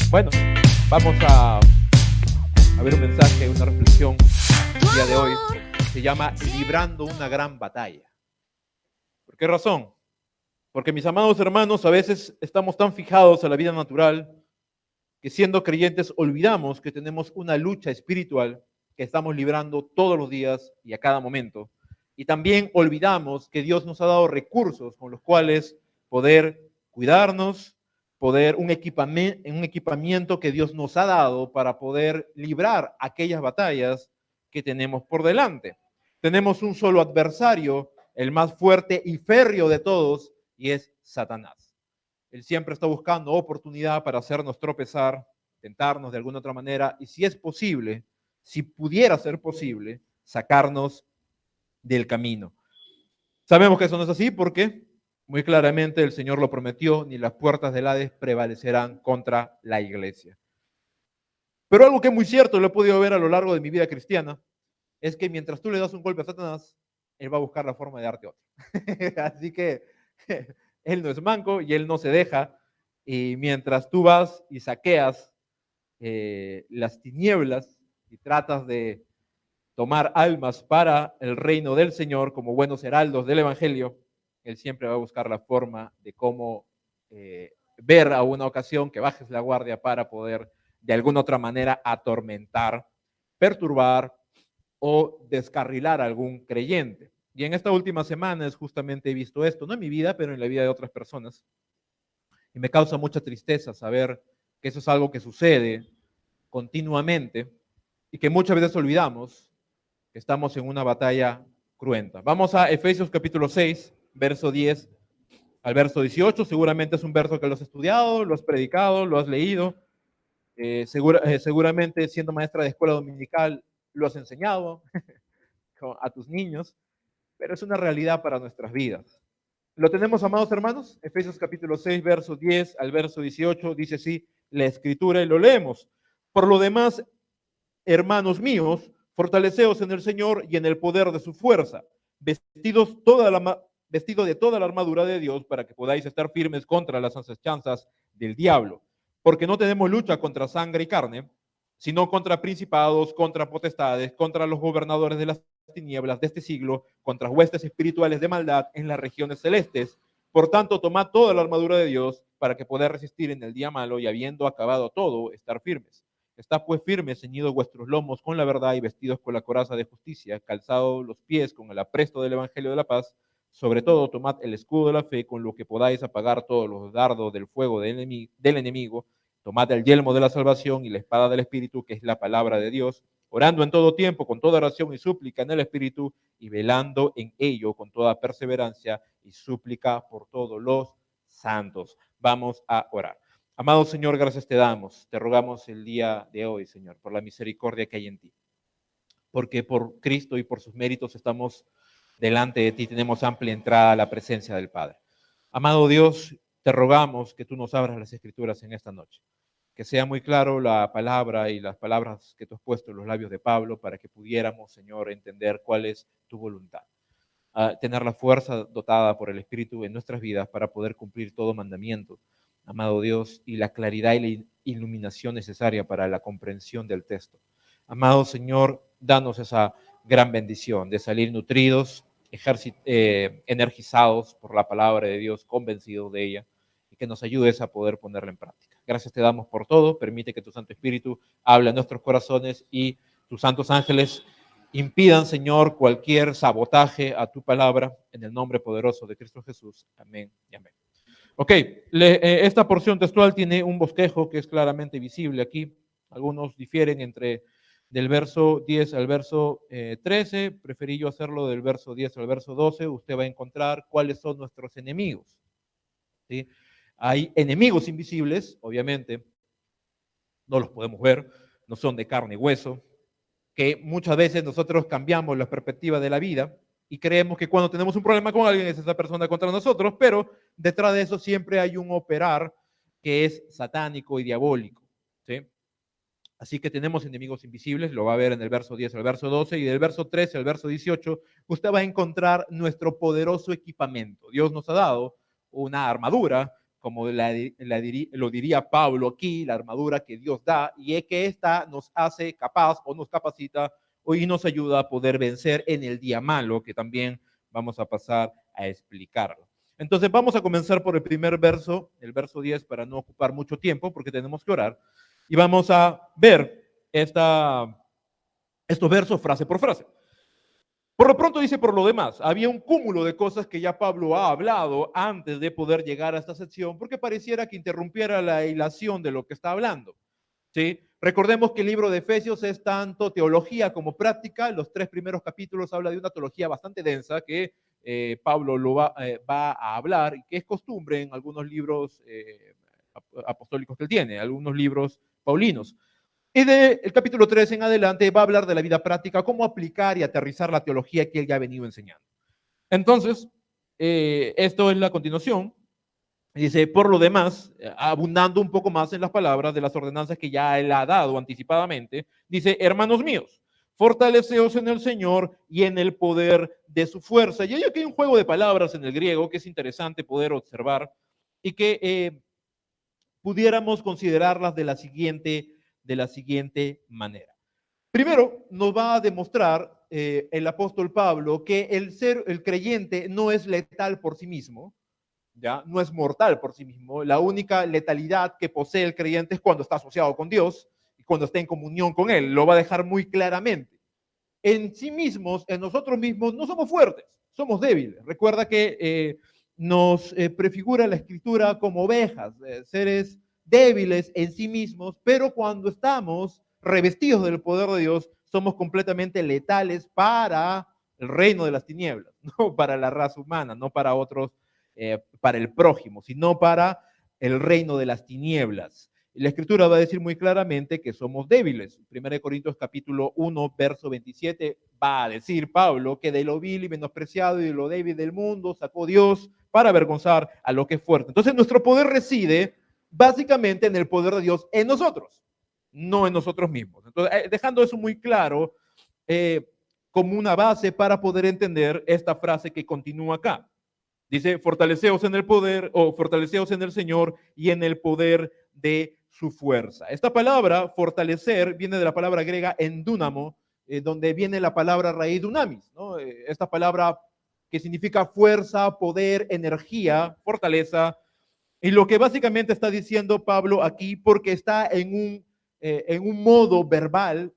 Bueno, vamos a ver un mensaje, una reflexión el día de hoy. Se llama Librando una gran batalla. ¿Por qué razón? Porque, mis amados hermanos, a veces estamos tan fijados a la vida natural que, siendo creyentes, olvidamos que tenemos una lucha espiritual que estamos librando todos los días y a cada momento. Y también olvidamos que Dios nos ha dado recursos con los cuales poder cuidarnos, un equipamiento que Dios nos ha dado para poder librar aquellas batallas que tenemos por delante. Tenemos un solo adversario, el más fuerte y férreo de todos, y es Satanás. Él siempre está buscando oportunidad para hacernos tropezar, tentarnos de alguna otra manera, y si es posible, si pudiera ser posible, sacarnos del camino. Sabemos que eso no es así porque muy claramente el Señor lo prometió, ni las puertas del Hades prevalecerán contra la iglesia. Pero algo que es muy cierto, lo he podido ver a lo largo de mi vida cristiana, es que mientras tú le das un golpe a Satanás, él va a buscar la forma de darte otro. Así que él no es manco y él no se deja. Y mientras tú vas y saqueas las tinieblas y tratas de tomar almas para el reino del Señor como buenos heraldos del Evangelio, él siempre va a buscar la forma de cómo ver a una ocasión que bajes la guardia para poder de alguna otra manera atormentar, perturbar o descarrilar a algún creyente. Y en esta última semana justamente he visto esto, no en mi vida, pero en la vida de otras personas. Y me causa mucha tristeza saber que eso es algo que sucede continuamente y que muchas veces olvidamos que estamos en una batalla cruenta. Vamos a Efesios capítulo 6, verso 10 al verso 18. Seguramente es un verso que lo has estudiado, lo has predicado, lo has leído. Seguramente siendo maestra de escuela dominical lo has enseñado a tus niños, pero es una realidad para nuestras vidas. ¿Lo tenemos, amados hermanos? Efesios capítulo 6, verso 10 al verso 18, dice así la escritura y lo leemos. Por lo demás, hermanos míos, fortaleceos en el Señor y en el poder de su fuerza, vestido de toda la armadura de Dios para que podáis estar firmes contra las asechanzas del diablo. Porque no tenemos lucha contra sangre y carne, sino contra principados, contra potestades, contra los gobernadores de las tinieblas de este siglo, contra huestes espirituales de maldad en las regiones celestes. Por tanto, tomad toda la armadura de Dios para que podáis resistir en el día malo y habiendo acabado todo, estar firmes. Está pues firmes, ceñidos vuestros lomos con la verdad y vestidos con la coraza de justicia, calzados los pies con el apresto del evangelio de la paz. Sobre todo, tomad el escudo de la fe con lo que podáis apagar todos los dardos del fuego del enemigo. Tomad el yelmo de la salvación y la espada del Espíritu, que es la palabra de Dios, orando en todo tiempo, con toda oración y súplica en el Espíritu, y velando en ello con toda perseverancia y súplica por todos los santos. Vamos a orar. Amado Señor, gracias te damos. Te rogamos el día de hoy, Señor, por la misericordia que hay en ti. Porque por Cristo y por sus méritos estamos delante de ti, tenemos amplia entrada a la presencia del Padre. Amado Dios, te rogamos que tú nos abras las Escrituras en esta noche. Que sea muy claro la palabra y las palabras que tú has puesto en los labios de Pablo para que pudiéramos, Señor, entender cuál es tu voluntad. Tener la fuerza dotada por el Espíritu en nuestras vidas para poder cumplir todo mandamiento, amado Dios, y la claridad y la iluminación necesaria para la comprensión del texto. Amado Señor, danos esa gran bendición de salir nutridos, energizados por la palabra de Dios, convencidos de ella, y que nos ayudes a poder ponerla en práctica. Gracias te damos por todo. Permite que tu Santo Espíritu hable a nuestros corazones y tus santos ángeles impidan, Señor, cualquier sabotaje a tu palabra, en el nombre poderoso de Cristo Jesús. Amén y amén. Ok, esta porción textual tiene un bosquejo que es claramente visible aquí. Algunos difieren entre del verso 10 al verso 13. Preferí yo hacerlo del verso 10 al verso 12. Usted va a encontrar cuáles son nuestros enemigos. ¿Sí? Hay enemigos invisibles, obviamente, no los podemos ver, no son de carne y hueso, que muchas veces nosotros cambiamos la perspectiva de la vida y creemos que cuando tenemos un problema con alguien es esa persona contra nosotros, pero detrás de eso siempre hay un operar que es satánico y diabólico, ¿sí? Así que tenemos enemigos invisibles, lo va a ver en el verso 10 al verso 12, y del verso 13 al verso 18, usted va a encontrar nuestro poderoso equipamiento. Dios nos ha dado una armadura, como lo diría Pablo aquí, la armadura que Dios da, y es que esta nos hace capaz o nos capacita y nos ayuda a poder vencer en el día malo, que también vamos a pasar a explicarlo. Entonces vamos a comenzar por el primer verso, el verso 10, para no ocupar mucho tiempo, porque tenemos que orar. Y vamos a ver estos versos frase por frase. Por lo pronto dice, por lo demás, había un cúmulo de cosas que ya Pablo ha hablado antes de poder llegar a esta sección, porque pareciera que interrumpiera la hilación de lo que está hablando. ¿Sí? Recordemos que el libro de Efesios es tanto teología como práctica. Los 3 primeros capítulos habla de una teología bastante densa que Pablo lo va a hablar y que es costumbre en algunos libros apostólicos que él tiene, algunos libros paulinos. Y del capítulo 3 en adelante va a hablar de la vida práctica, cómo aplicar y aterrizar la teología que él ya ha venido enseñando. Entonces, esto es la continuación. Dice, por lo demás, abundando un poco más en las palabras de las ordenanzas que ya él ha dado anticipadamente, dice, hermanos míos, fortaleceos en el Señor y en el poder de su fuerza. Y hay aquí un juego de palabras en el griego que es interesante poder observar y que pudiéramos considerarlas de la siguiente manera. Primero, nos va a demostrar el apóstol Pablo que el creyente no es letal por sí mismo, ¿ya? No es mortal por sí mismo. La única letalidad que posee el creyente es cuando está asociado con Dios y cuando está en comunión con Él. Lo va a dejar muy claramente. En sí mismos, en nosotros mismos, no somos fuertes, somos débiles. Recuerda que nos prefigura la escritura como ovejas, seres débiles en sí mismos, pero cuando estamos revestidos del poder de Dios, somos completamente letales para el reino de las tinieblas, no para la raza humana, no para otros, para el prójimo, sino para el reino de las tinieblas. La escritura va a decir muy claramente que somos débiles. 1 Corintios capítulo 1, verso 27, va a decir Pablo que de lo vil y menospreciado y de lo débil del mundo sacó Dios para avergonzar a lo que es fuerte. Entonces nuestro poder reside básicamente en el poder de Dios en nosotros, no en nosotros mismos. Entonces, dejando eso muy claro, como una base para poder entender esta frase que continúa acá. Dice, fortaleceos en el poder, o fortaleceos en el Señor y en el poder de su fuerza. Esta palabra, fortalecer, viene de la palabra griega endúnamo, donde viene la palabra raíz dunamis, ¿no? Esta palabra que significa fuerza, poder, energía, fortaleza, y lo que básicamente está diciendo Pablo aquí, porque está en un modo verbal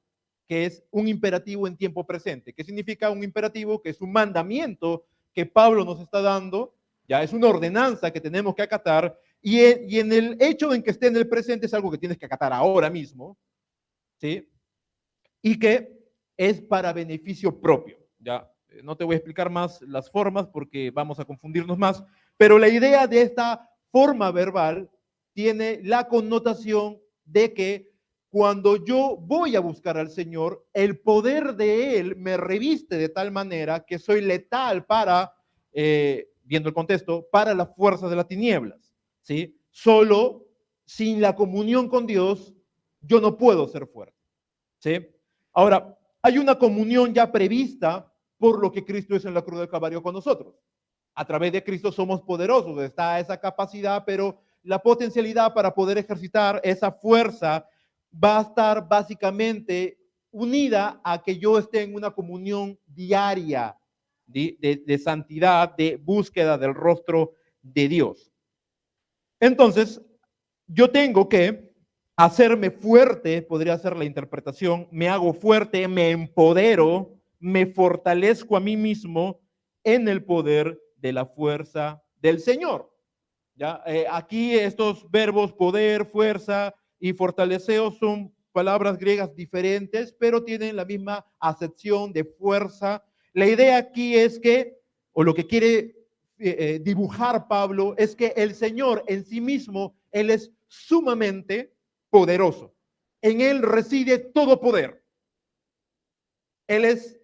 que es un imperativo en tiempo presente. ¿Qué significa un imperativo? Que es un mandamiento que Pablo nos está dando, ya es una ordenanza que tenemos que acatar, y en el hecho en que esté en el presente es algo que tienes que acatar ahora mismo, ¿sí? Y que es para beneficio propio, ¿ya? No te voy a explicar más las formas porque vamos a confundirnos más, pero la idea de esta forma verbal tiene la connotación de que cuando yo voy a buscar al Señor, el poder de Él me reviste de tal manera que soy letal para, viendo el contexto, para las fuerzas de las tinieblas, ¿sí? Solo sin la comunión con Dios, yo no puedo ser fuerte, ¿sí? Ahora, hay una comunión ya prevista por lo que Cristo hizo en la cruz del Calvario con nosotros. A través de Cristo somos poderosos, está esa capacidad, pero la potencialidad para poder ejercitar esa fuerza va a estar básicamente unida a que yo esté en una comunión diaria de santidad, de búsqueda del rostro de Dios. Entonces, yo tengo que hacerme fuerte, podría ser la interpretación, me hago fuerte, me empodero, me fortalezco a mí mismo en el poder de la fuerza del Señor. ¿Ya? Aquí estos verbos poder, fuerza y fortaleceo son palabras griegas diferentes, pero tienen la misma acepción de fuerza. La idea aquí es que, o lo que quiere dibujar Pablo, es que el Señor en sí mismo, Él es sumamente poderoso. En Él reside todo poder. Él es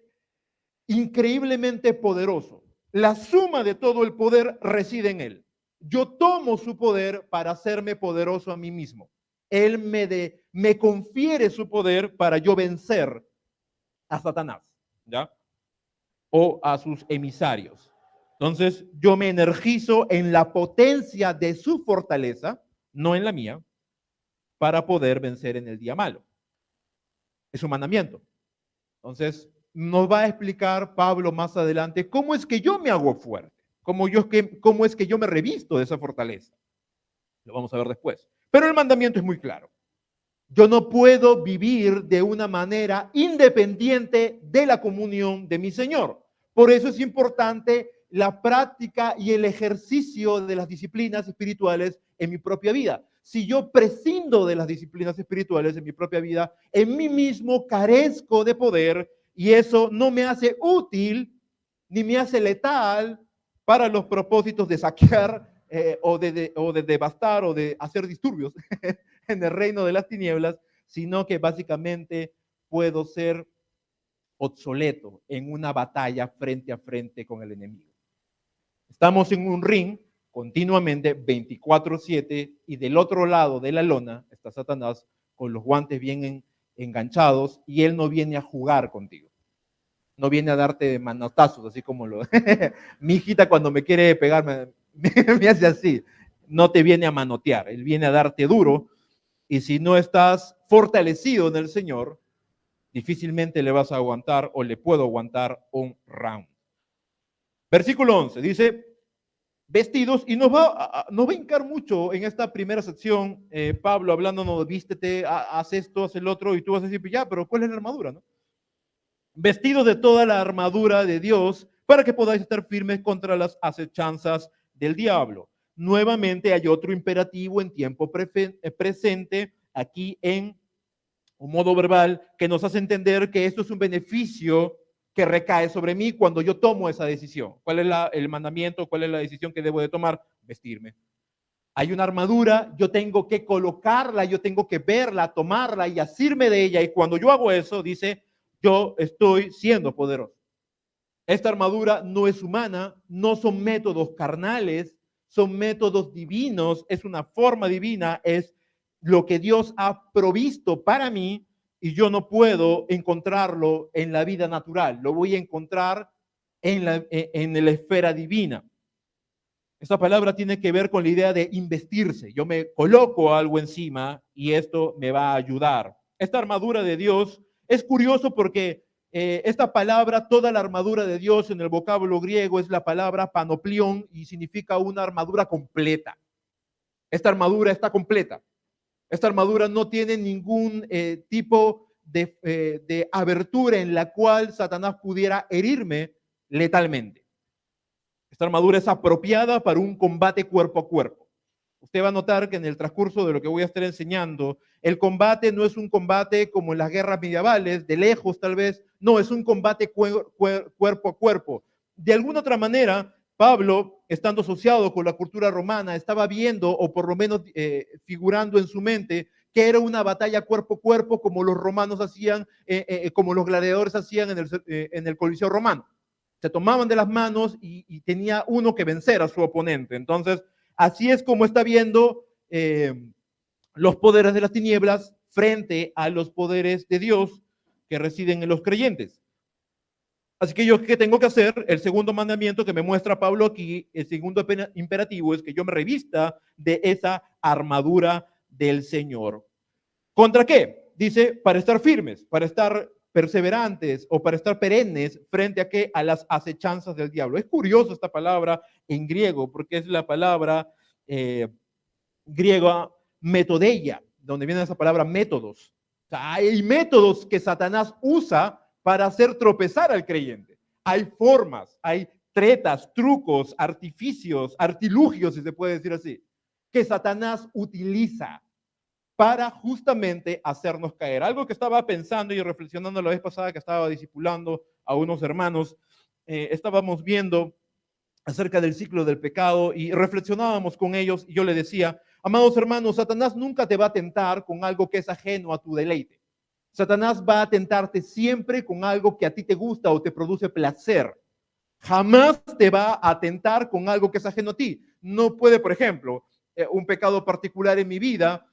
increíblemente poderoso. La suma de todo el poder reside en Él. yo tomo su poder para hacerme poderoso a mí mismo. Él me confiere su poder para yo vencer a Satanás, ¿ya? O a sus emisarios. Entonces, yo me energizo en la potencia de su fortaleza, no en la mía, para poder vencer en el día malo. Es un mandamiento. Entonces, nos va a explicar Pablo más adelante cómo es que yo me hago fuerte, cómo es que yo me revisto de esa fortaleza. Lo vamos a ver después. Pero el mandamiento es muy claro. Yo no puedo vivir de una manera independiente de la comunión de mi Señor. Por eso es importante la práctica y el ejercicio de las disciplinas espirituales en mi propia vida. Si yo prescindo de las disciplinas espirituales en mi propia vida, en mí mismo carezco de poder y eso no me hace útil ni me hace letal para los propósitos de saquear o de devastar o de hacer disturbios en el reino de las tinieblas, sino que básicamente puedo ser obsoleto en una batalla frente a frente con el enemigo. Estamos en un ring continuamente 24/7 y del otro lado de la lona está Satanás con los guantes bien enganchados y él no viene a jugar contigo. No viene a darte manotazos, así como mi hijita cuando me quiere pegar me hace así. No te viene a manotear, él viene a darte duro. Y si no estás fortalecido en el Señor, difícilmente le vas a aguantar o le puedo aguantar un round. Versículo 11 dice, vestidos, y nos va a hincar mucho en esta primera sección, Pablo hablándonos, vístete, haz esto, haz el otro, y tú vas a decir, ya, pero ¿cuál es la armadura? ¿No? Vestidos de toda la armadura de Dios para que podáis estar firmes contra las acechanzas del diablo. Nuevamente hay otro imperativo en tiempo presente aquí en un modo verbal que nos hace entender que esto es un beneficio que recae sobre mí cuando yo tomo esa decisión. ¿Cuál es el mandamiento? ¿Cuál es la decisión que debo de tomar? Vestirme. Hay una armadura, yo tengo que colocarla, yo tengo que verla, tomarla y asirme de ella. Y cuando yo hago eso, dice, yo estoy siendo poderoso. Esta armadura no es humana, no son métodos carnales, son métodos divinos, es una forma divina, es lo que Dios ha provisto para mí y yo no puedo encontrarlo en la vida natural, lo voy a encontrar en la esfera divina. Esta palabra tiene que ver con la idea de investirse. Yo me coloco algo encima y esto me va a ayudar. Esta armadura de Dios es curioso porque esta palabra, toda la armadura de Dios en el vocablo griego es la palabra panoplión y significa una armadura completa. Esta armadura está completa. Esta armadura no tiene ningún tipo de abertura en la cual Satanás pudiera herirme letalmente. Esta armadura es apropiada para un combate cuerpo a cuerpo. Usted va a notar que en el transcurso de lo que voy a estar enseñando, el combate no es un combate como en las guerras medievales, de lejos tal vez, no, es un combate cuerpo a cuerpo. De alguna otra manera, Pablo, estando asociado con la cultura romana, estaba viendo, o por lo menos figurando en su mente, que era una batalla cuerpo a cuerpo como los romanos hacían, como los gladiadores hacían en el Coliseo romano. Se tomaban de las manos y tenía uno que vencer a su oponente. Entonces, así es como está viendo los poderes de las tinieblas frente a los poderes de Dios que residen en los creyentes. Así que yo, ¿qué tengo que hacer? El segundo mandamiento que me muestra Pablo aquí, el segundo imperativo es que yo me revista de esa armadura del Señor. ¿Contra qué? Dice, para estar firmes, para estar perseverantes o para estar perennes frente a qué? A las acechanzas del diablo. Es curioso esta palabra en griego porque es la palabra griega metodeia, donde viene esa palabra métodos. O sea, hay métodos que Satanás usa para hacer tropezar al creyente. Hay formas, hay tretas, trucos, artificios, artilugios, si se puede decir así, que Satanás utiliza para justamente hacernos caer. Algo que estaba pensando y reflexionando la vez pasada que estaba discipulando a unos hermanos, estábamos viendo acerca del ciclo del pecado y reflexionábamos con ellos y yo le decía, amados hermanos, Satanás nunca te va a tentar con algo que es ajeno a tu deleite. Satanás va a tentarte siempre con algo que a ti te gusta o te produce placer. Jamás te va a tentar con algo que es ajeno a ti. no puede, por ejemplo, un pecado particular en mi vida,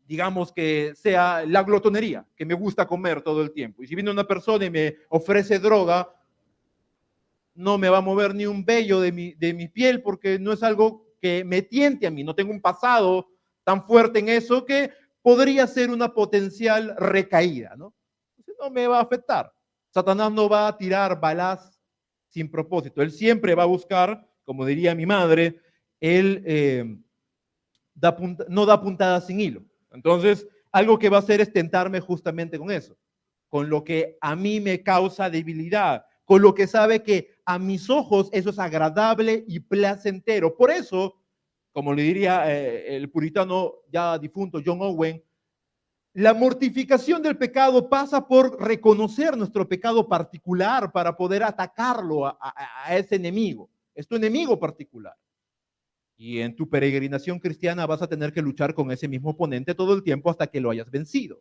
digamos que sea la glotonería, que me gusta comer todo el tiempo. Y si viene una persona y me ofrece droga, no me va a mover ni un vello de mi piel porque no es algo que me tiente a mí. No tengo un pasado tan fuerte en eso que podría ser una potencial recaída, ¿no? Entonces no me va a afectar. Satanás no va a tirar balas sin propósito. Él siempre va a buscar, como diría mi madre, él no da puntadas sin hilo. Entonces, algo que va a hacer es tentarme justamente con eso, con lo que a mí me causa debilidad, con lo que sabe que a mis ojos eso es agradable y placentero. Por eso, como le diría el puritano ya difunto John Owen, la mortificación del pecado pasa por reconocer nuestro pecado particular para poder atacarlo a ese enemigo. Es tu enemigo particular. Y en tu peregrinación cristiana vas a tener que luchar con ese mismo oponente todo el tiempo hasta que lo hayas vencido.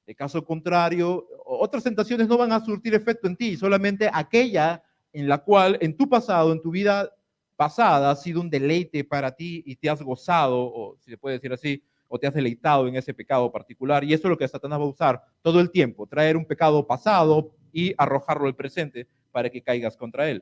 De caso contrario, otras tentaciones no van a surtir efecto en ti, solamente aquella en la cual en tu pasado, en tu vida pasada, ha sido un deleite para ti y te has gozado, o si se puede decir así, o te has deleitado en ese pecado particular. Y eso es lo que Satanás va a usar todo el tiempo, traer un pecado pasado y arrojarlo al presente para que caigas contra él.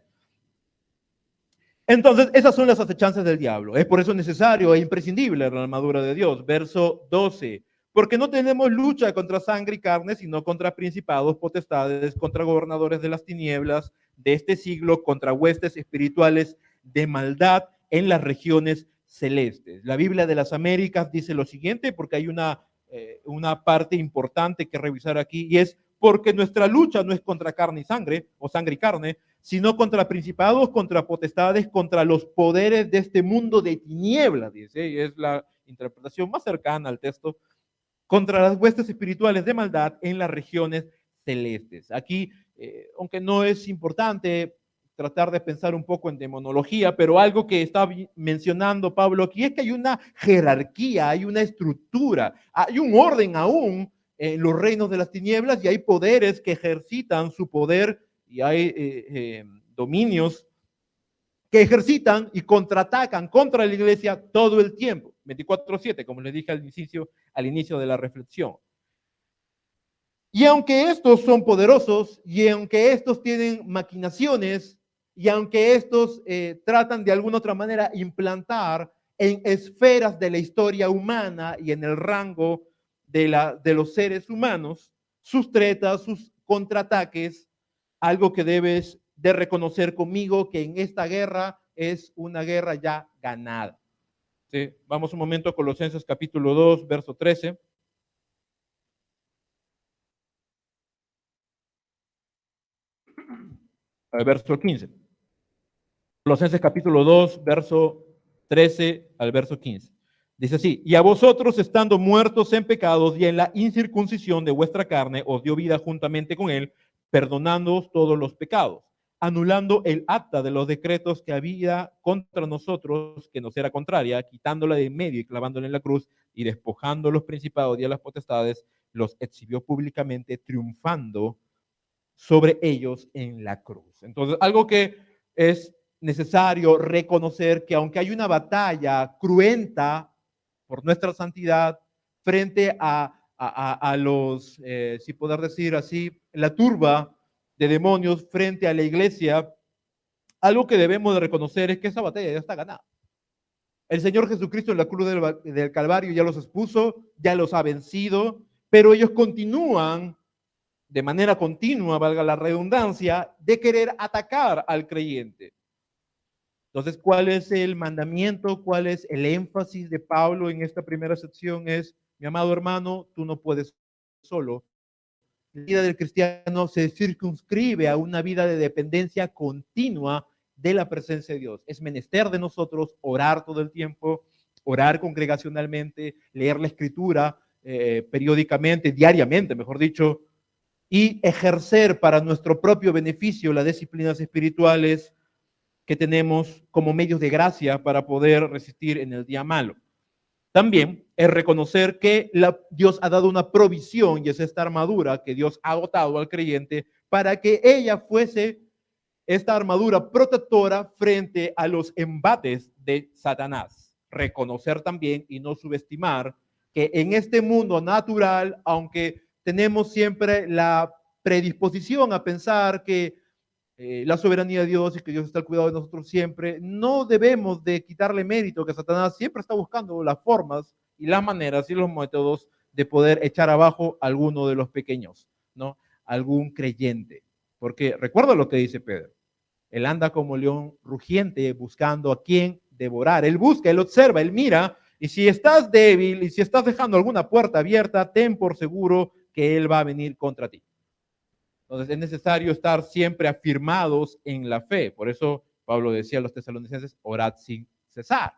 Entonces, esas son las acechanzas del diablo. Es por eso necesario e imprescindible la armadura de Dios. Verso 12. Porque no tenemos lucha contra sangre y carne, sino contra principados, potestades, contra gobernadores de las tinieblas de este siglo, contra huestes espirituales de maldad en las regiones celestes. La Biblia de las Américas dice lo siguiente, porque hay una parte importante que revisar aquí, y es porque nuestra lucha no es contra carne y sangre, o sangre y carne, sino contra principados, contra potestades, contra los poderes de este mundo de tinieblas, dice, y es la interpretación más cercana al texto, contra las huestes espirituales de maldad en las regiones celestes. Aquí, aunque no es importante tratar de pensar un poco en demonología, pero algo que está mencionando Pablo aquí es que hay una jerarquía, hay una estructura, hay un orden aún en los reinos de las tinieblas y hay poderes que ejercitan su poder y hay dominios que ejercitan y contraatacan contra la iglesia todo el tiempo, 24/7, como les dije al inicio de la reflexión. Y aunque estos son poderosos, y aunque estos tienen maquinaciones, y aunque estos tratan de alguna otra manera implantar en esferas de la historia humana y en el rango de los seres humanos, sus tretas, sus contraataques, algo que debes de reconocer conmigo, que en esta guerra es una guerra ya ganada. ¿Sí? Vamos un momento a Colosenses capítulo 2, verso 13. Al verso 15. Colosenses capítulo 2, verso 13 al verso 15. Dice así, y a vosotros estando muertos en pecados y en la incircuncisión de vuestra carne, os dio vida juntamente con él, perdonándoos todos los pecados, anulando el acta de los decretos que había contra nosotros, que nos era contraria, quitándola de en medio y clavándola en la cruz, y despojando los principados y a las potestades, los exhibió públicamente, triunfando sobre ellos en la cruz. Entonces, algo que es necesario reconocer que aunque hay una batalla cruenta por nuestra santidad frente a los, si poder decir así, la turba de demonios frente a la iglesia, algo que debemos de reconocer es que esa batalla ya está ganada. El Señor Jesucristo en la cruz del Calvario ya los expuso, ya los ha vencido, pero ellos continúan de manera continua, valga la redundancia, de querer atacar al creyente. Entonces, ¿cuál es el mandamiento? ¿Cuál es el énfasis de Pablo en esta primera sección? Es, mi amado hermano, tú no puedes solo. La vida del cristiano se circunscribe a una vida de dependencia continua de la presencia de Dios. Es menester de nosotros orar todo el tiempo, orar congregacionalmente, leer la escritura periódicamente, diariamente, mejor dicho, y ejercer para nuestro propio beneficio las disciplinas espirituales que tenemos como medios de gracia para poder resistir en el día malo. También es reconocer que Dios ha dado una provisión y es esta armadura que Dios ha dotado al creyente para que ella fuese esta armadura protectora frente a los embates de Satanás. Reconocer también y no subestimar que en este mundo natural, aunque tenemos siempre la predisposición a pensar que la soberanía de Dios y que Dios está al cuidado de nosotros siempre, no debemos de quitarle mérito que Satanás siempre está buscando las formas y las maneras y los métodos de poder echar abajo a alguno de los pequeños, ¿no? Algún creyente. Porque recuerda lo que dice Pedro. Él anda como león rugiente buscando a quien devorar. Él busca, él observa, él mira. Y si estás débil y si estás dejando alguna puerta abierta, ten por seguro que él va a venir contra ti. Entonces es necesario estar siempre afirmados en la fe. Por eso Pablo decía a los tesalonicenses, orad sin cesar.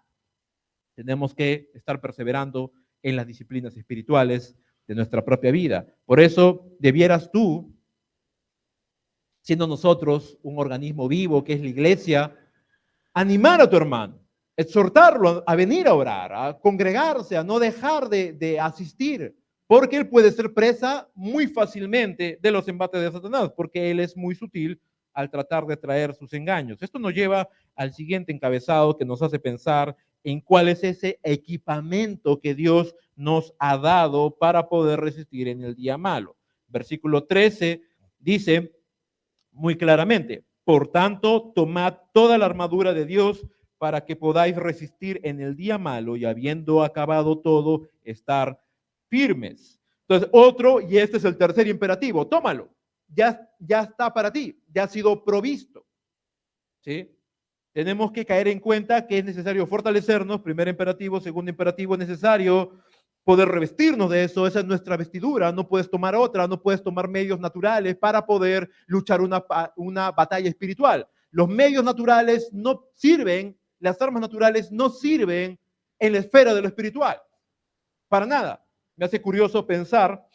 Tenemos que estar perseverando en las disciplinas espirituales de nuestra propia vida. Por eso debieras tú, siendo nosotros un organismo vivo que es la iglesia, animar a tu hermano, exhortarlo a venir a orar, a congregarse, a no dejar de asistir, porque él puede ser presa muy fácilmente de los embates de Satanás, porque él es muy sutil al tratar de traer sus engaños. Esto nos lleva al siguiente encabezado que nos hace pensar en cuál es ese equipamiento que Dios nos ha dado para poder resistir en el día malo. Versículo 13 dice muy claramente, por tanto, tomad toda la armadura de Dios para que podáis resistir en el día malo y habiendo acabado todo, estar firmes. Entonces, otro, y este es el tercer imperativo, tómalo, ya está para ti, ya ha sido provisto. ¿Sí? Tenemos que caer en cuenta que es necesario fortalecernos, primer imperativo, segundo imperativo, es necesario poder revestirnos de eso, esa es nuestra vestidura, no puedes tomar otra, no puedes tomar medios naturales para poder luchar una batalla espiritual. Los medios naturales no sirven, las armas naturales no sirven en la esfera de lo espiritual, para nada. Me hace curioso pensar,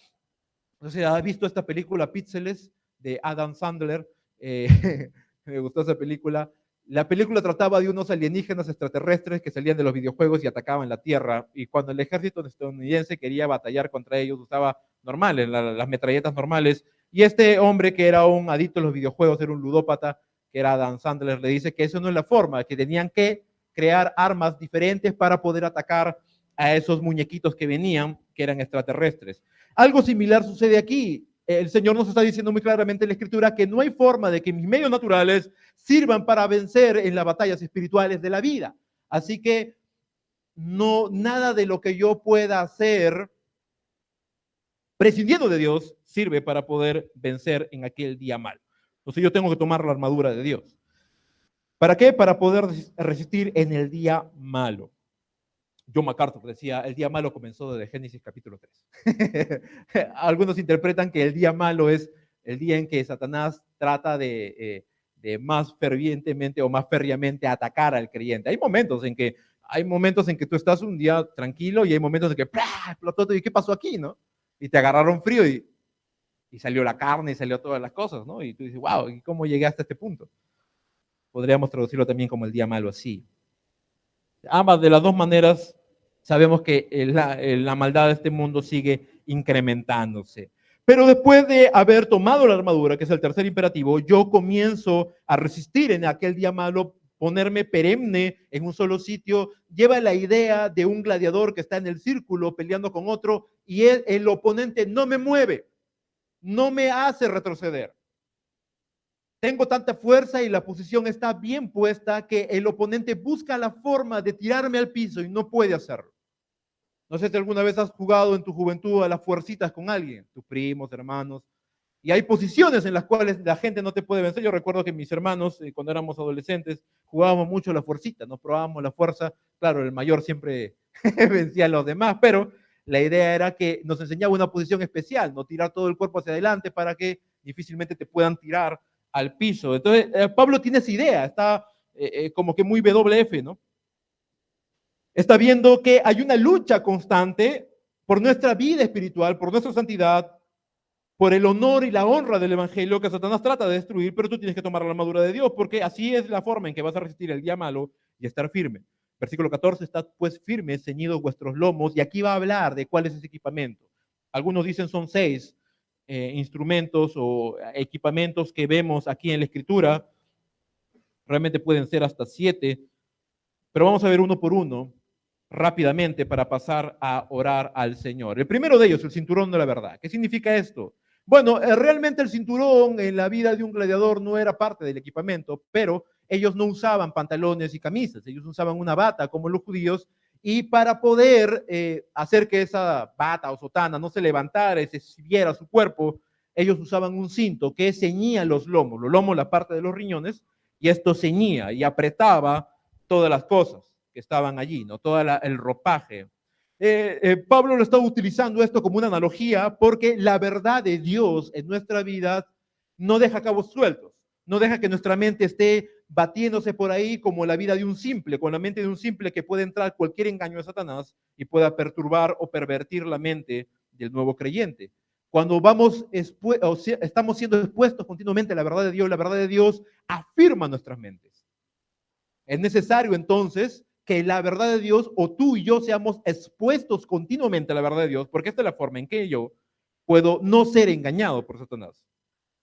no sé, ¿has visto esta película Píxeles de Adam Sandler? Me gustó esa película. La película trataba de unos alienígenas extraterrestres que salían de los videojuegos y atacaban la Tierra. Y cuando el ejército estadounidense quería batallar contra ellos, usaba normales, las metralletas normales. Y este hombre que era un adicto a los videojuegos, era un ludópata, que era Adam Sandler, le dice que eso no es la forma, que tenían que crear armas diferentes para poder atacar a esos muñequitos que venían, que eran extraterrestres. Algo similar sucede aquí. El Señor nos está diciendo muy claramente en la Escritura que no hay forma de que mis medios naturales sirvan para vencer en las batallas espirituales de la vida. Así que no, nada de lo que yo pueda hacer prescindiendo de Dios sirve para poder vencer en aquel día malo. Entonces yo tengo que tomar la armadura de Dios. ¿Para qué? Para poder resistir en el día malo. John MacArthur decía, el día malo comenzó desde Génesis capítulo 3. Algunos interpretan que el día malo es el día en que Satanás trata de más fervientemente o más férreamente atacar al creyente. Hay momentos en que tú estás un día tranquilo y hay momentos en que explotó todo. ¿Y qué pasó aquí, no? Y te agarraron frío y salió la carne y salió todas las cosas, ¿no? Y tú dices, wow, ¿y cómo llegué hasta este punto? Podríamos traducirlo también como el día malo así. Ambas de las dos maneras sabemos que la maldad de este mundo sigue incrementándose. Pero después de haber tomado la armadura, que es el tercer imperativo, yo comienzo a resistir en aquel día malo, ponerme perenne en un solo sitio. Lleva la idea de un gladiador que está en el círculo peleando con otro y el oponente no me mueve, no me hace retroceder. Tengo tanta fuerza y la posición está bien puesta que el oponente busca la forma de tirarme al piso y no puede hacerlo. No sé si alguna vez has jugado en tu juventud a las fuercitas con alguien, tus primos, hermanos, y hay posiciones en las cuales la gente no te puede vencer. Yo recuerdo que mis hermanos, cuando éramos adolescentes, jugábamos mucho la fuercita, nos probábamos la fuerza. Claro, el mayor siempre vencía a los demás, pero la idea era que nos enseñaba una posición especial, no tirar todo el cuerpo hacia adelante para que difícilmente te puedan tirar al piso. Entonces, Pablo tiene esa idea, está como que muy WF, ¿no? Está viendo que hay una lucha constante por nuestra vida espiritual, por nuestra santidad, por el honor y la honra del evangelio que Satanás trata de destruir, pero tú tienes que tomar la armadura de Dios, porque así es la forma en que vas a resistir el día malo y estar firme. Versículo 14, estad pues firmes, ceñidos vuestros lomos, y aquí va a hablar de cuál es ese equipamiento. Algunos dicen son 6 instrumentos o equipamientos que vemos aquí en la Escritura. Realmente pueden ser hasta 7, pero vamos a ver uno por uno rápidamente para pasar a orar al Señor. El primero de ellos, el cinturón de la verdad. ¿Qué significa esto? Bueno, realmente el cinturón en la vida de un gladiador no era parte del equipamiento, pero ellos no usaban pantalones y camisas, ellos usaban una bata como los judíos, y para poder hacer que esa bata o sotana no se levantara y se subiera a su cuerpo, ellos usaban un cinto que ceñía los lomos, la parte de los riñones, y esto ceñía y apretaba todas las cosas que estaban allí, ¿no? Todo el ropaje. Pablo lo está utilizando esto como una analogía porque la verdad de Dios en nuestra vida no deja cabos sueltos, no deja que nuestra mente esté batiéndose por ahí como la vida de un simple, con la mente de un simple que puede entrar cualquier engaño de Satanás y pueda perturbar o pervertir la mente del nuevo creyente. Cuando estamos siendo expuestos continuamente a la verdad de Dios afirma nuestras mentes. Es necesario entonces que la verdad de Dios o tú y yo seamos expuestos continuamente a la verdad de Dios, porque esta es la forma en que yo puedo no ser engañado por Satanás.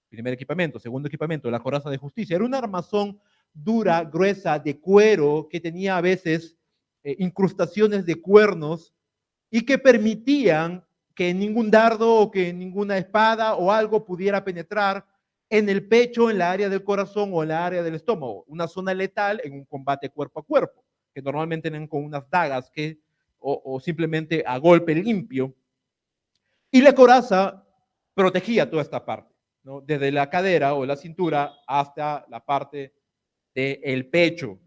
Primer equipamiento. Segundo equipamiento, la coraza de justicia. Era una armazón dura, gruesa, de cuero, que tenía a veces incrustaciones de cuernos y que permitían que ningún dardo o que ninguna espada o algo pudiera penetrar en el pecho, en la área del corazón o en la área del estómago, una zona letal en un combate cuerpo a cuerpo, que normalmente tienen con unas dagas o simplemente a golpe limpio. Y la coraza protegía toda esta parte, ¿no? Desde la cadera o la cintura hasta la parte del pecho.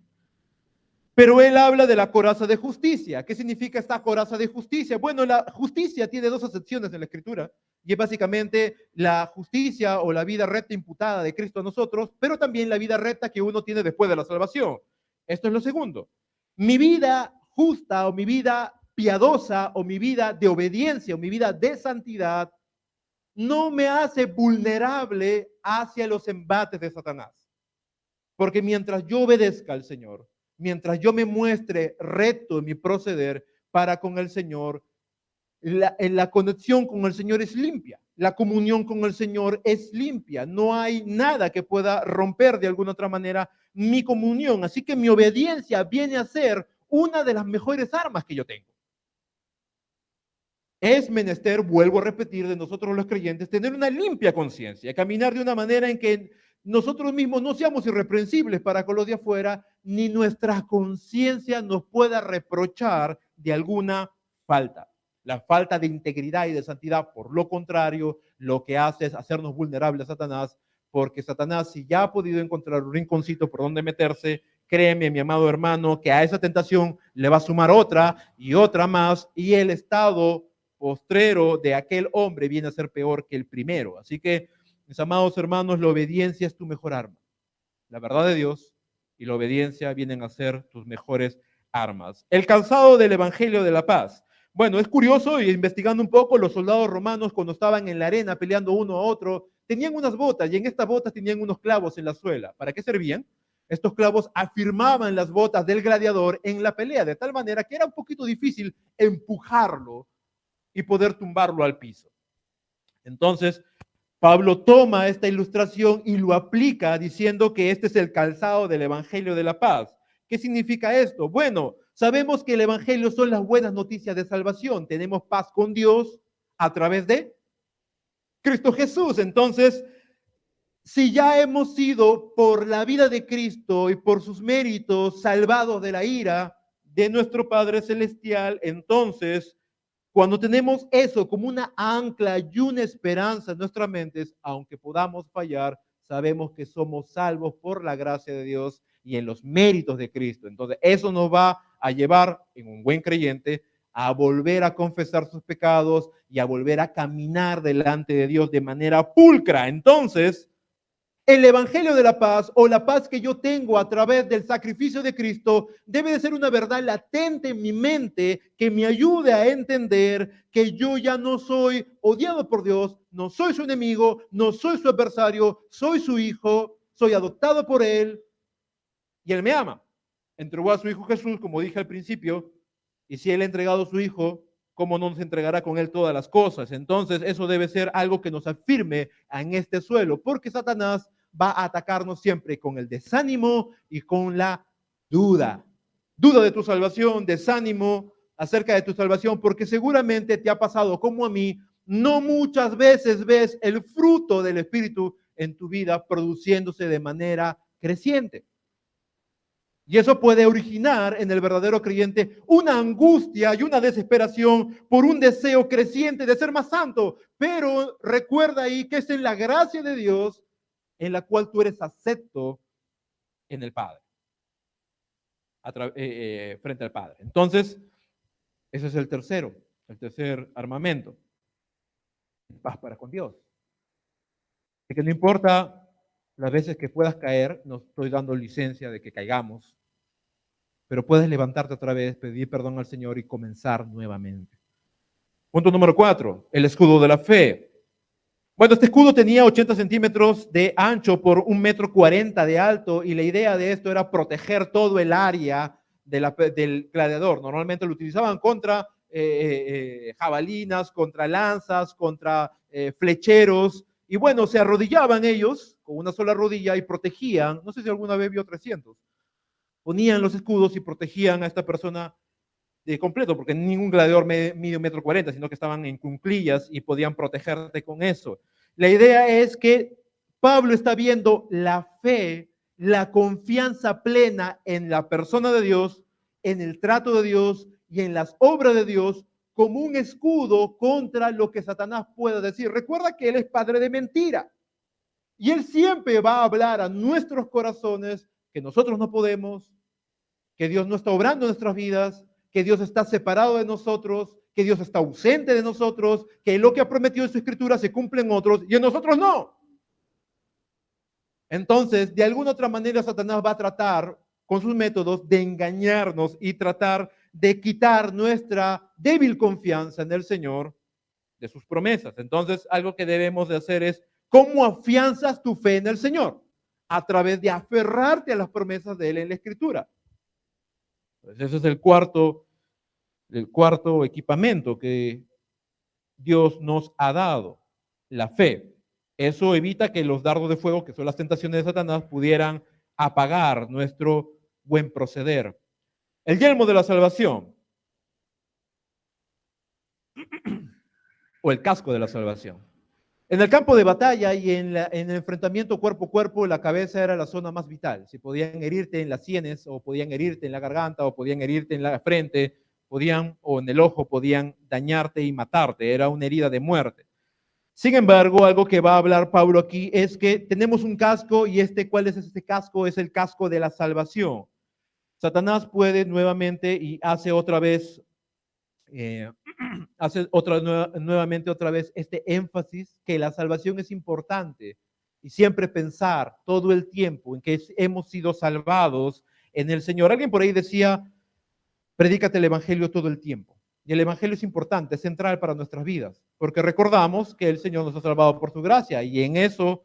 Pero él habla de la coraza de justicia. ¿Qué significa esta coraza de justicia? Bueno, la justicia tiene dos acepciones en la Escritura, y es básicamente la justicia o la vida recta imputada de Cristo a nosotros, pero también la vida recta que uno tiene después de la salvación. Esto es lo segundo. Mi vida justa o mi vida piadosa o mi vida de obediencia o mi vida de santidad no me hace vulnerable hacia los embates de Satanás. Porque mientras yo obedezca al Señor, mientras yo me muestre recto en mi proceder para con el Señor, la conexión con el Señor es limpia. La comunión con el Señor es limpia. No hay nada que pueda romper de alguna otra manera mi comunión. Así que mi obediencia viene a ser una de las mejores armas que yo tengo. Es menester, vuelvo a repetir, de nosotros los creyentes, tener una limpia conciencia, caminar de una manera en que nosotros mismos no seamos irreprensibles para con los de afuera, ni nuestra conciencia nos pueda reprochar de alguna falta. La falta de integridad y de santidad, por lo contrario, lo que hace es hacernos vulnerables a Satanás, porque Satanás, si ya ha podido encontrar un rinconcito por donde meterse, créeme, mi amado hermano, que a esa tentación le va a sumar otra y otra más, y el estado postrero de aquel hombre viene a ser peor que el primero. Así que, mis amados hermanos, la obediencia es tu mejor arma. La verdad de Dios y la obediencia vienen a ser tus mejores armas. El calzado del Evangelio de la Paz. Bueno, es curioso, y investigando un poco, los soldados romanos cuando estaban en la arena peleando uno a otro, tenían unas botas y en estas botas tenían unos clavos en la suela. ¿Para qué servían? Estos clavos afirmaban las botas del gladiador en la pelea, de tal manera que era un poquito difícil empujarlo y poder tumbarlo al piso. Entonces, Pablo toma esta ilustración y lo aplica diciendo que este es el calzado del Evangelio de la Paz. ¿Qué significa esto? Bueno, sabemos que el Evangelio son las buenas noticias de salvación. Tenemos paz con Dios a través de Cristo Jesús. Entonces, si ya hemos sido por la vida de Cristo y por sus méritos salvados de la ira de nuestro Padre Celestial, entonces cuando tenemos eso como una ancla y una esperanza en nuestras mentes, aunque podamos fallar, sabemos que somos salvos por la gracia de Dios y en los méritos de Cristo. Entonces, eso nos va a llevar en un buen creyente a volver a confesar sus pecados y a volver a caminar delante de Dios de manera pulcra. Entonces, el Evangelio de la Paz o la paz que yo tengo a través del sacrificio de Cristo debe de ser una verdad latente en mi mente que me ayude a entender que yo ya no soy odiado por Dios, no soy su enemigo, no soy su adversario, soy su hijo, soy adoptado por Él y Él me ama. Entregó a su hijo Jesús, como dije al principio, y si Él ha entregado a su hijo, ¿cómo no nos entregará con Él todas las cosas? Entonces, eso debe ser algo que nos afirme en este suelo, porque Satanás va a atacarnos siempre con el desánimo y con la duda. Duda de tu salvación, desánimo acerca de tu salvación, porque seguramente te ha pasado como a mí, no muchas veces ves el fruto del Espíritu en tu vida produciéndose de manera creciente. Y eso puede originar en el verdadero creyente una angustia y una desesperación por un deseo creciente de ser más santo. Pero recuerda ahí que es en la gracia de Dios en la cual tú eres acepto en el Padre, frente al Padre. Entonces, ese es el tercer armamento. Paz para con Dios. Y que no importa las veces que puedas caer, no estoy dando licencia de que caigamos, pero puedes levantarte otra vez, pedir perdón al Señor y comenzar nuevamente. Punto número 4, el escudo de la fe. Bueno, este escudo tenía 80 centímetros de ancho por 1,40 m de alto y la idea de esto era proteger todo el área del gladiador. Normalmente lo utilizaban contra jabalinas, contra lanzas, contra flecheros y bueno, se arrodillaban ellos con una sola rodilla y protegían, no sé si alguna vez vio 300, ponían los escudos y protegían a esta persona de completo, porque ningún gladiador mide 1,40 m, sino que estaban en cuclillas y podían protegerte con eso. La idea es que Pablo está viendo la fe, la confianza plena en la persona de Dios, en el trato de Dios y en las obras de Dios como un escudo contra lo que Satanás pueda decir. Recuerda que él es padre de mentira y él siempre va a hablar a nuestros corazones que nosotros no podemos, que Dios no está obrando en nuestras vidas, que Dios está separado de nosotros, que Dios está ausente de nosotros, que lo que ha prometido en su escritura se cumple en otros y en nosotros no. Entonces, de alguna otra manera, Satanás va a tratar con sus métodos de engañarnos y tratar de quitar nuestra débil confianza en el Señor de sus promesas. Entonces, algo que debemos de hacer es, ¿cómo afianzas tu fe en el Señor? A través de aferrarte a las promesas de Él en la Escritura. Pues ese es el cuarto equipamiento que Dios nos ha dado, la fe. Eso evita que los dardos de fuego, que son las tentaciones de Satanás, pudieran apagar nuestro buen proceder. El yelmo de la salvación o el casco de la salvación. En el campo de batalla y en el enfrentamiento cuerpo a cuerpo, la cabeza era la zona más vital. Si podían herirte en las sienes, o podían herirte en la garganta, o podían herirte en la frente, o en el ojo, podían dañarte y matarte. Era una herida de muerte. Sin embargo, algo que va a hablar Pablo aquí es que tenemos un casco y ¿cuál es este casco? Es el casco de la salvación. Satanás puede nuevamente y hace otra vez nuevamente otra vez este énfasis que la salvación es importante y siempre pensar todo el tiempo en que hemos sido salvados en el Señor. Alguien por ahí decía, predícate el evangelio todo el tiempo. Y el evangelio es importante, es central para nuestras vidas, porque recordamos que el Señor nos ha salvado por su gracia y en eso,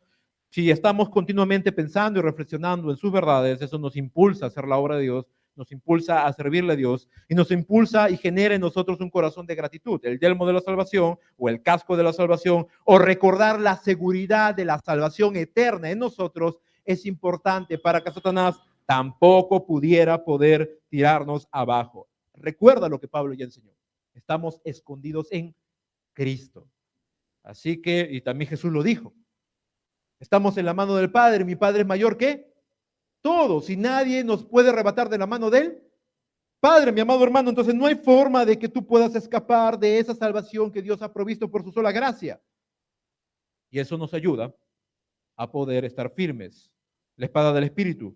si estamos continuamente pensando y reflexionando en sus verdades, eso nos impulsa a hacer la obra de Dios, nos impulsa a servirle a Dios y nos impulsa y genera en nosotros un corazón de gratitud. El yelmo de la salvación o el casco de la salvación o recordar la seguridad de la salvación eterna en nosotros es importante para que Satanás tampoco pudiera poder tirarnos abajo. Recuerda lo que Pablo ya enseñó. Estamos escondidos en Cristo. Así que, y también Jesús lo dijo, estamos en la mano del Padre, mi Padre es mayor que todos, y nadie nos puede arrebatar de la mano de él. Padre, mi amado hermano, entonces no hay forma de que tú puedas escapar de esa salvación que Dios ha provisto por su sola gracia. Y eso nos ayuda a poder estar firmes. La espada del Espíritu.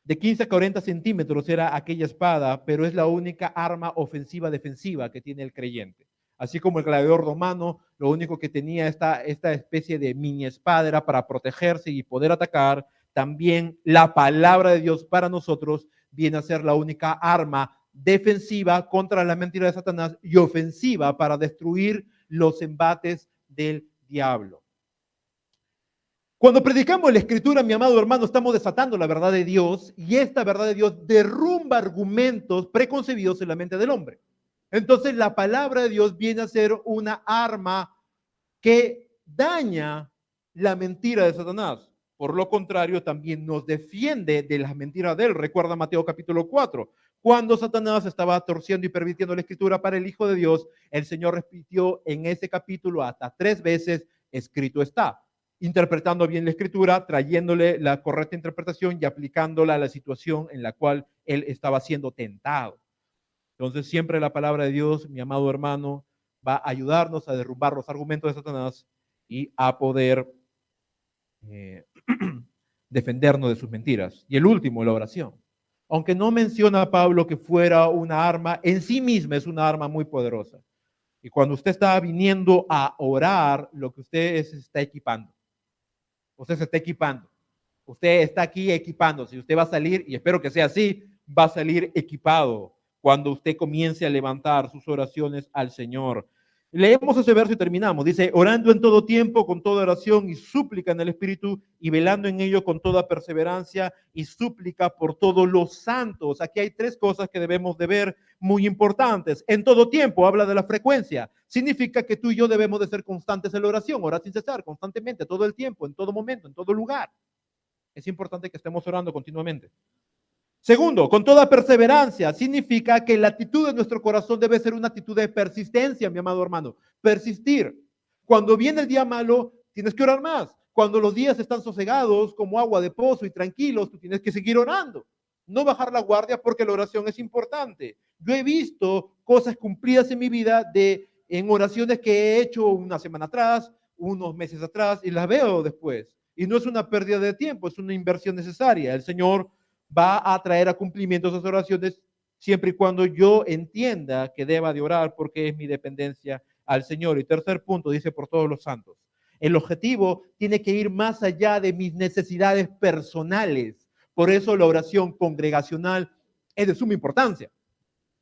De 15 a 40 centímetros era aquella espada, pero es la única arma ofensiva defensiva que tiene el creyente. Así como el gladiador romano, lo único que tenía esta especie de mini espada era para protegerse y poder atacar. También la palabra de Dios para nosotros viene a ser la única arma defensiva contra la mentira de Satanás y ofensiva para destruir los embates del diablo. Cuando predicamos la Escritura, mi amado hermano, estamos desatando la verdad de Dios y esta verdad de Dios derrumba argumentos preconcebidos en la mente del hombre. Entonces la palabra de Dios viene a ser una arma que daña la mentira de Satanás. por lo contrario, también nos defiende de las mentiras de él. Recuerda Mateo capítulo 4. Cuando Satanás estaba torciendo y pervirtiendo la escritura para el Hijo de Dios, el Señor repitió en ese capítulo hasta 3 veces, escrito está, interpretando bien la escritura, trayéndole la correcta interpretación y aplicándola a la situación en la cual él estaba siendo tentado. Entonces, siempre la palabra de Dios, mi amado hermano, va a ayudarnos a derrumbar los argumentos de Satanás y a poder defendernos de sus mentiras. Y el último, la oración. Aunque no menciona a Pablo que fuera una arma, en sí misma es una arma muy poderosa. Y cuando usted está viniendo a orar, lo que usted se está equipando. Usted se está equipando. Usted está aquí equipándose. Usted va a salir, y espero que sea así, va a salir equipado cuando usted comience a levantar sus oraciones al Señor. Leemos ese verso y terminamos. Dice, orando en todo tiempo, con toda oración y súplica en el Espíritu, y velando en ello con toda perseverancia y súplica por todos los santos. Aquí hay 3 cosas que debemos de ver muy importantes. En todo tiempo, habla de la frecuencia. Significa que tú y yo debemos de ser constantes en la oración, orar sin cesar, constantemente, todo el tiempo, en todo momento, en todo lugar. Es importante que estemos orando continuamente. Segundo, con toda perseverancia, significa que la actitud de nuestro corazón debe ser una actitud de persistencia, mi amado hermano. Persistir. Cuando viene el día malo, tienes que orar más. Cuando los días están sosegados, como agua de pozo y tranquilos, tú tienes que seguir orando. No bajar la guardia porque la oración es importante. Yo he visto cosas cumplidas en mi vida en oraciones que he hecho una semana atrás, unos meses atrás, y las veo después. Y no es una pérdida de tiempo, es una inversión necesaria. El Señor va a traer a cumplimiento esas oraciones siempre y cuando yo entienda que deba de orar porque es mi dependencia al Señor. Y tercer punto, dice por todos los santos. El objetivo tiene que ir más allá de mis necesidades personales. Por eso la oración congregacional es de suma importancia.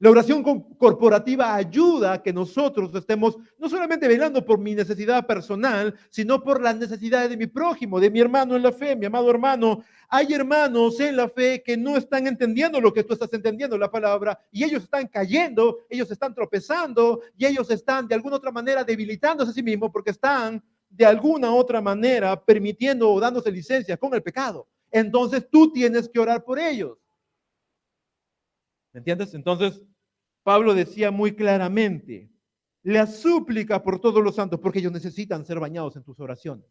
La oración corporativa ayuda a que nosotros estemos no solamente velando por mi necesidad personal, sino por las necesidades de mi prójimo, de mi hermano en la fe, mi amado hermano. Hay hermanos en la fe que no están entendiendo lo que tú estás entendiendo, la palabra, y ellos están cayendo, ellos están tropezando, y ellos están de alguna otra manera debilitándose a sí mismos porque están de alguna otra manera permitiendo o dándose licencia con el pecado. Entonces tú tienes que orar por ellos. ¿Me entiendes? Entonces, Pablo decía muy claramente, la súplica por todos los santos, porque ellos necesitan ser bañados en tus oraciones.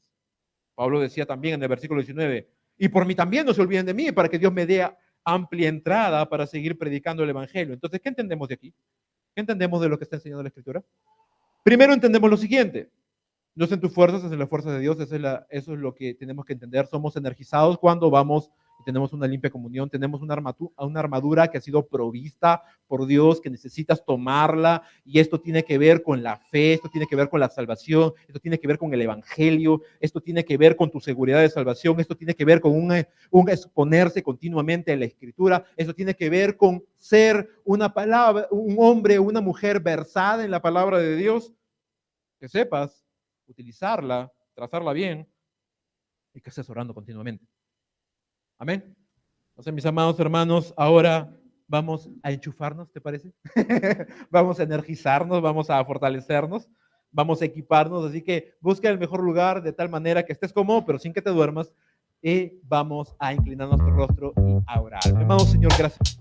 Pablo decía también en el versículo 19, y por mí también no se olviden de mí, para que Dios me dé amplia entrada para seguir predicando el evangelio. Entonces, ¿qué entendemos de aquí? ¿Qué entendemos de lo que está enseñando la Escritura? Primero entendemos lo siguiente, no es en tus fuerzas, es en las fuerzas de Dios, eso es lo que tenemos que entender. Somos energizados cuando vamos y tenemos una limpia comunión, tenemos una armadura que ha sido provista por Dios, que necesitas tomarla, y esto tiene que ver con la fe, esto tiene que ver con la salvación, esto tiene que ver con el evangelio, esto tiene que ver con tu seguridad de salvación, esto tiene que ver con un exponerse continuamente a la Escritura, esto tiene que ver con ser una palabra, un hombre o una mujer versada en la palabra de Dios, que sepas utilizarla, trazarla bien y que estés orando continuamente. Amén. Entonces, mis amados hermanos, ahora vamos a enchufarnos, ¿te parece? Vamos a energizarnos, vamos a fortalecernos, vamos a equiparnos, así que busca el mejor lugar de tal manera que estés cómodo, pero sin que te duermas, y vamos a inclinar nuestro rostro y a orar. Mi amado Señor, gracias.